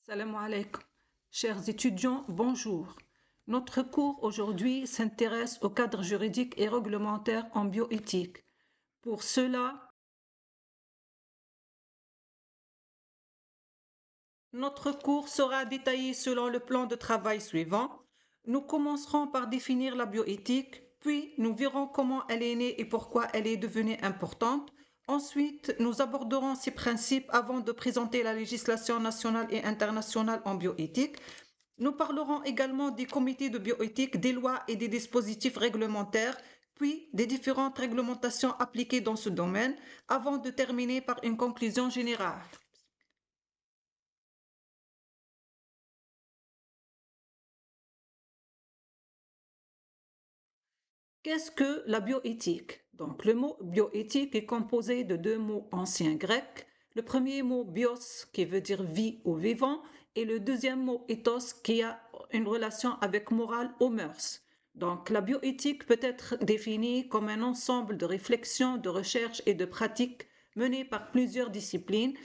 Salam alaikum. Chers étudiants, bonjour. Notre cours aujourd'hui s'intéresse au cadre juridique et réglementaire en bioéthique. Pour cela, notre cours sera détaillé selon le plan de travail suivant. Nous commencerons par définir la bioéthique, puis nous verrons comment elle est née et pourquoi elle est devenue importante. Ensuite, nous aborderons ces principes avant de présenter la législation nationale et internationale en bioéthique. Nous parlerons également des comités de bioéthique, des lois et des dispositifs réglementaires, puis des différentes réglementations appliquées dans ce domaine, avant de terminer par une conclusion générale. Qu'est-ce que la bioéthique? Donc, le mot bioéthique est composé de deux mots anciens grecs. Le premier mot bios, qui veut dire vie ou vivant, et le deuxième mot ethos, qui a une relation avec morale ou mœurs. Donc, la bioéthique peut être définie comme un ensemble de réflexions, de recherches et de pratiques menées par plusieurs disciplines.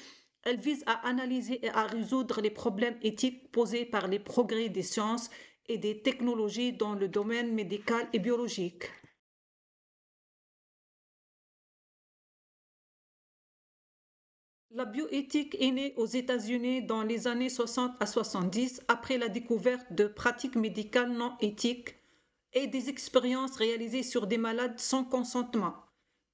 Elle vise à analyser et à résoudre les problèmes éthiques posés par les progrès des sciences et des technologies dans le domaine médical et biologique. La bioéthique est née aux États-Unis dans les années 60 à 70 après la découverte de pratiques médicales non éthiques et des expériences réalisées sur des malades sans consentement,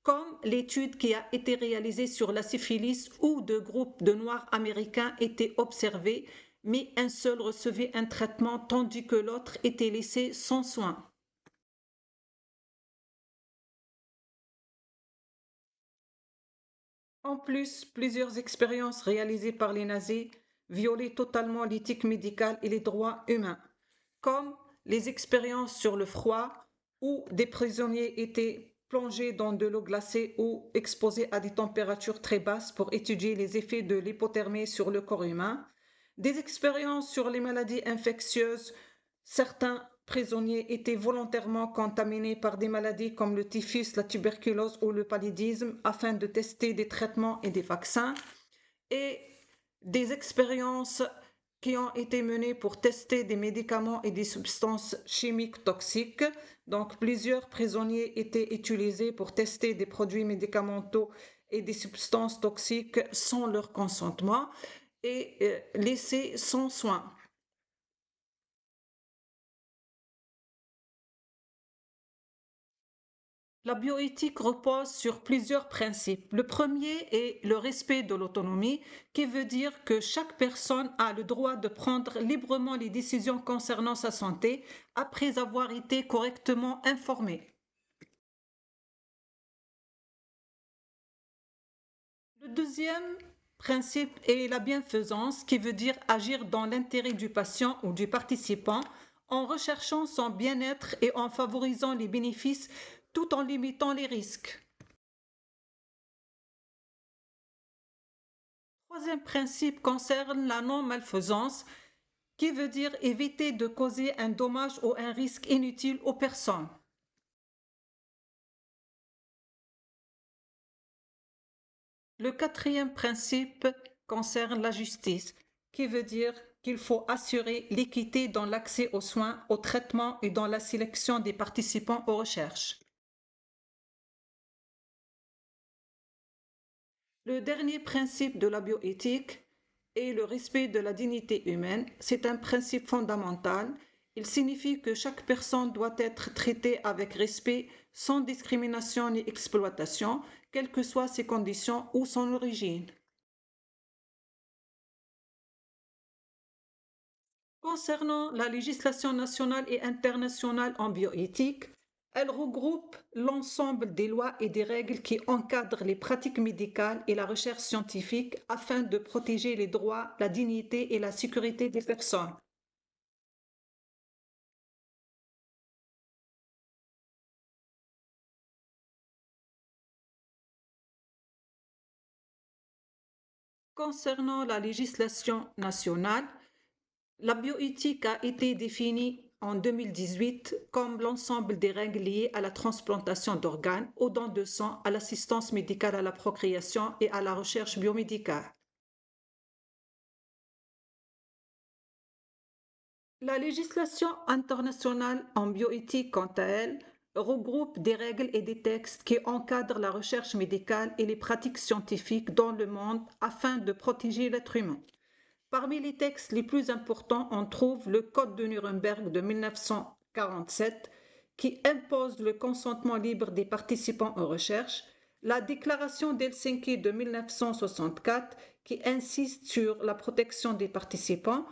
comme l'étude qui a été réalisée sur la syphilis où deux groupes de Noirs américains étaient observés, mais un seul recevait un traitement tandis que l'autre était laissé sans soins. En plus, plusieurs expériences réalisées par les nazis violaient totalement l'éthique médicale et les droits humains, comme les expériences sur le froid, où des prisonniers étaient plongés dans de l'eau glacée ou exposés à des températures très basses pour étudier les effets de l'hypothermie sur le corps humain, des expériences sur les maladies infectieuses. Certains prisonniers étaient volontairement contaminés par des maladies comme le typhus, la tuberculose ou le paludisme afin de tester des traitements et des vaccins, et des expériences qui ont été menées pour tester des médicaments et des substances chimiques toxiques. Donc, plusieurs prisonniers étaient utilisés pour tester des produits médicamenteux et des substances toxiques sans leur consentement et laissés sans soins. La bioéthique repose sur plusieurs principes. Le premier est le respect de l'autonomie, qui veut dire que chaque personne a le droit de prendre librement les décisions concernant sa santé après avoir été correctement informée. Le deuxième principe est la bienfaisance, qui veut dire agir dans l'intérêt du patient ou du participant en recherchant son bien-être et en favorisant les bénéfices tout en limitant les risques. Le troisième principe concerne la non-malfaisance, qui veut dire éviter de causer un dommage ou un risque inutile aux personnes. Le quatrième principe concerne la justice, qui veut dire qu'il faut assurer l'équité dans l'accès aux soins, aux traitements et dans la sélection des participants aux recherches. Le dernier principe de la bioéthique est le respect de la dignité humaine. C'est un principe fondamental. Il signifie que chaque personne doit être traitée avec respect, sans discrimination ni exploitation, quelles que soient ses conditions ou son origine. Concernant la législation nationale et internationale en bioéthique, elle regroupe l'ensemble des lois et des règles qui encadrent les pratiques médicales et la recherche scientifique afin de protéger les droits, la dignité et la sécurité des personnes. Concernant la législation nationale, la bioéthique a été définie en 2018 comme l'ensemble des règles liées à la transplantation d'organes, au don de sang, à l'assistance médicale à la procréation et à la recherche biomédicale. La législation internationale en bioéthique, quant à elle, regroupe des règles et des textes qui encadrent la recherche médicale et les pratiques scientifiques dans le monde afin de protéger l'être humain. Parmi les textes les plus importants, on trouve le Code de Nuremberg de 1947 qui impose le consentement libre des participants aux recherches, la Déclaration d'Helsinki de 1964 qui insiste sur la protection des participants,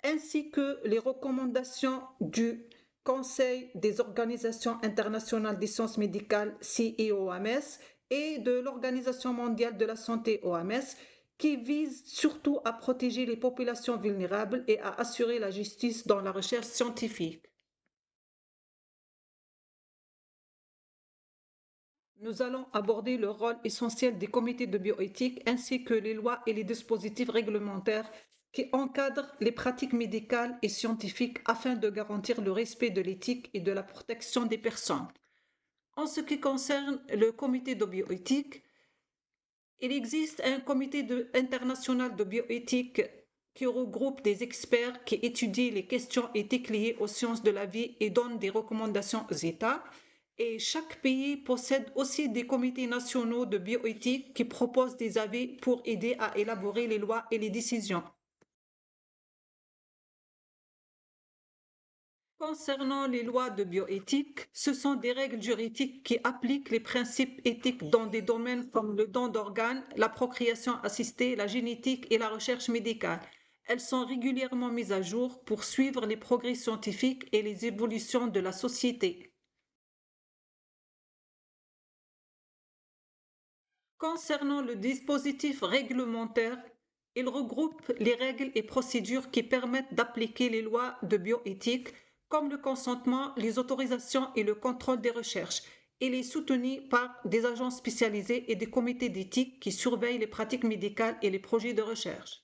ainsi que les recommandations du Conseil des organisations internationales des sciences médicales CIOMS et de l'Organisation mondiale de la santé OMS qui visent surtout à protéger les populations vulnérables et à assurer la justice dans la recherche scientifique. Nous allons aborder le rôle essentiel des comités de bioéthique ainsi que les lois et les dispositifs réglementaires qui encadrent les pratiques médicales et scientifiques afin de garantir le respect de l'éthique et de la protection des personnes. En ce qui concerne le comité de bioéthique, il existe un international de bioéthique qui regroupe des experts qui étudient les questions éthiques liées aux sciences de la vie et donnent des recommandations aux États. Et chaque pays possède aussi des comités nationaux de bioéthique qui proposent des avis pour aider à élaborer les lois et les décisions. Concernant les lois de bioéthique, ce sont des règles juridiques qui appliquent les principes éthiques dans des domaines comme le don d'organes, la procréation assistée, la génétique et la recherche médicale. Elles sont régulièrement mises à jour pour suivre les progrès scientifiques et les évolutions de la société. Concernant le dispositif réglementaire, il regroupe les règles et procédures qui permettent d'appliquer les lois de bioéthique, comme le consentement, les autorisations et le contrôle des recherches. Il est soutenu par des agences spécialisées et des comités d'éthique qui surveillent les pratiques médicales et les projets de recherche.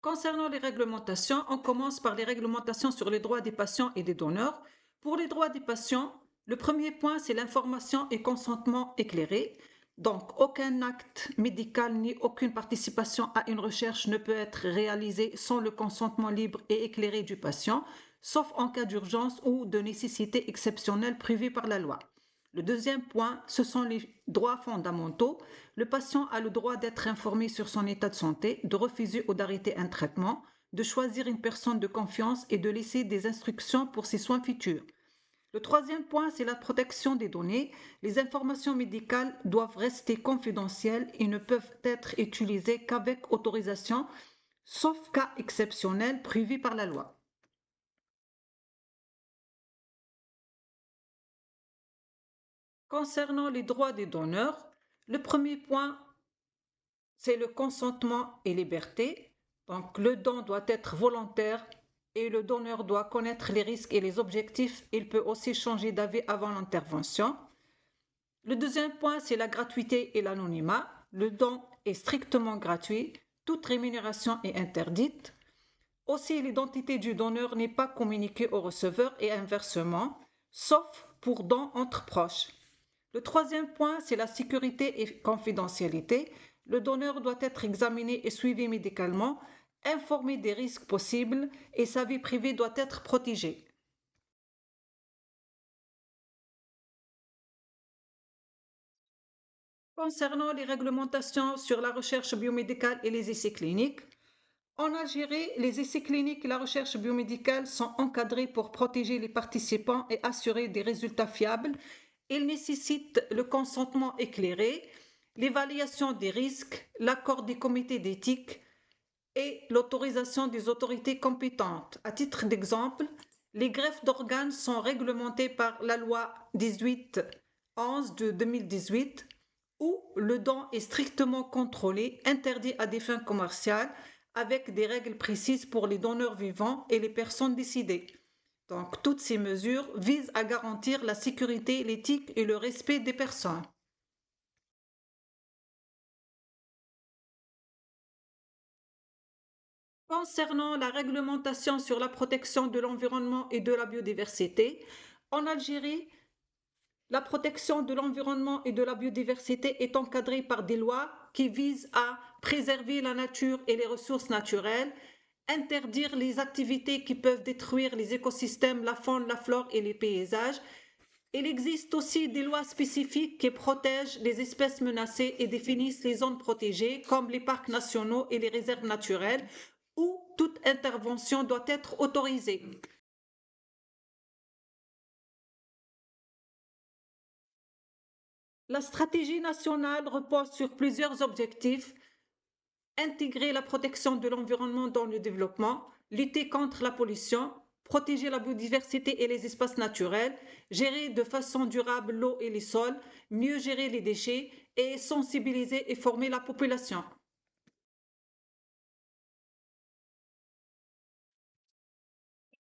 Concernant les réglementations, on commence par les réglementations sur les droits des patients et des donneurs. Pour les droits des patients, le premier point, c'est l'information et consentement éclairé. Donc, aucun acte médical ni aucune participation à une recherche ne peut être réalisé sans le consentement libre et éclairé du patient, sauf en cas d'urgence ou de nécessité exceptionnelle prévue par la loi. Le deuxième point, ce sont les droits fondamentaux. Le patient a le droit d'être informé sur son état de santé, de refuser ou d'arrêter un traitement, de choisir une personne de confiance et de laisser des instructions pour ses soins futurs. Le troisième point, c'est la protection des données. Les informations médicales doivent rester confidentielles et ne peuvent être utilisées qu'avec autorisation, sauf cas exceptionnels prévus par la loi. Concernant les droits des donneurs, le premier point, c'est le consentement et liberté. Donc, le don doit être volontaire et le donneur doit connaître les risques et les objectifs. Il peut aussi changer d'avis avant l'intervention. Le deuxième point, c'est la gratuité et l'anonymat. Le don est strictement gratuit. Toute rémunération est interdite. Aussi, l'identité du donneur n'est pas communiquée au receveur et inversement, sauf pour dons entre proches. Le troisième point, c'est la sécurité et confidentialité. Le donneur doit être examiné et suivi médicalement, informé des risques possibles et sa vie privée doit être protégée. Concernant les réglementations sur la recherche biomédicale et les essais cliniques, en Algérie, les essais cliniques et la recherche biomédicale sont encadrés pour protéger les participants et assurer des résultats fiables. Ils nécessitent le consentement éclairé, l'évaluation des risques, l'accord des comités d'éthique et l'autorisation des autorités compétentes. À titre d'exemple, les greffes d'organes sont réglementées par la loi 1811 de 2018 où le don est strictement contrôlé, interdit à des fins commerciales, avec des règles précises pour les donneurs vivants et les personnes décédées. Donc, toutes ces mesures visent à garantir la sécurité, l'éthique et le respect des personnes. Concernant la réglementation sur la protection de l'environnement et de la biodiversité, en Algérie, La protection de l'environnement et de la biodiversité est encadrée par des lois qui visent à préserver la nature et les ressources naturelles, interdire les activités qui peuvent détruire les écosystèmes, la faune, la flore et les paysages. Il existe aussi des lois spécifiques qui protègent les espèces menacées et définissent les zones protégées, comme les parcs nationaux et les réserves naturelles, où toute intervention doit être autorisée. La stratégie nationale repose sur plusieurs objectifs: intégrer la protection de l'environnement dans le développement, lutter contre la pollution, protéger la biodiversité et les espaces naturels, gérer de façon durable l'eau et les sols, mieux gérer les déchets et sensibiliser et former la population. À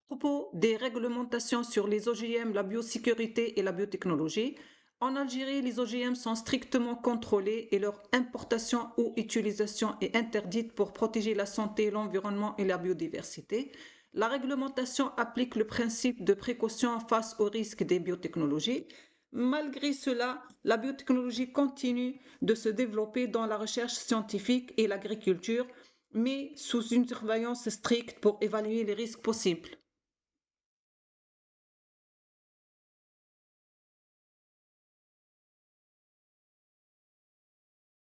propos des réglementations sur les OGM, la biosécurité et la biotechnologie, en Algérie, les OGM sont strictement contrôlés et leur importation ou utilisation est interdite pour protéger la santé, l'environnement et la biodiversité. La réglementation applique le principe de précaution face aux risques des biotechnologies. Malgré cela, la biotechnologie continue de se développer dans la recherche scientifique et l'agriculture, mais sous une surveillance stricte pour évaluer les risques possibles.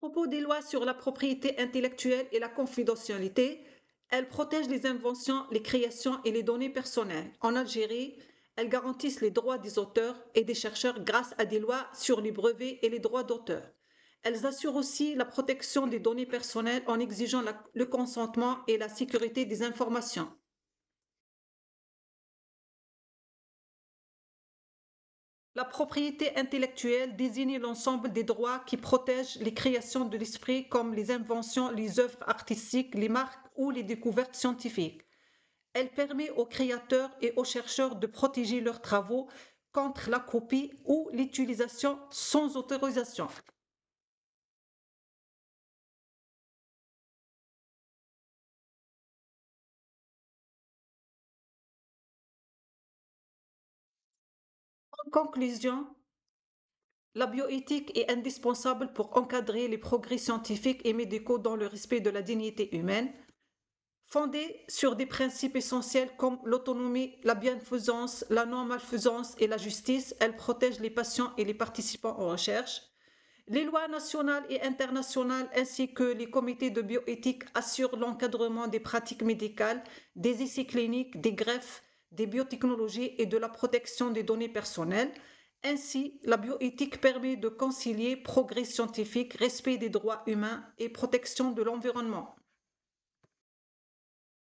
À propos des lois sur la propriété intellectuelle et la confidentialité, elles protègent les inventions, les créations et les données personnelles. En Algérie, elles garantissent les droits des auteurs et des chercheurs grâce à des lois sur les brevets et les droits d'auteur. Elles assurent aussi la protection des données personnelles en exigeant le consentement et la sécurité des informations. La propriété intellectuelle désigne l'ensemble des droits qui protègent les créations de l'esprit comme les inventions, les œuvres artistiques, les marques ou les découvertes scientifiques. Elle permet aux créateurs et aux chercheurs de protéger leurs travaux contre la copie ou l'utilisation sans autorisation. En conclusion, la bioéthique est indispensable pour encadrer les progrès scientifiques et médicaux dans le respect de la dignité humaine. Fondée sur des principes essentiels comme l'autonomie, la bienfaisance, la non-malfaisance et la justice, elle protège les patients et les participants aux recherches. Les lois nationales et internationales ainsi que les comités de bioéthique assurent l'encadrement des pratiques médicales, des essais cliniques, des greffes, des biotechnologies et de la protection des données personnelles. Ainsi, la bioéthique permet de concilier progrès scientifique, respect des droits humains et protection de l'environnement.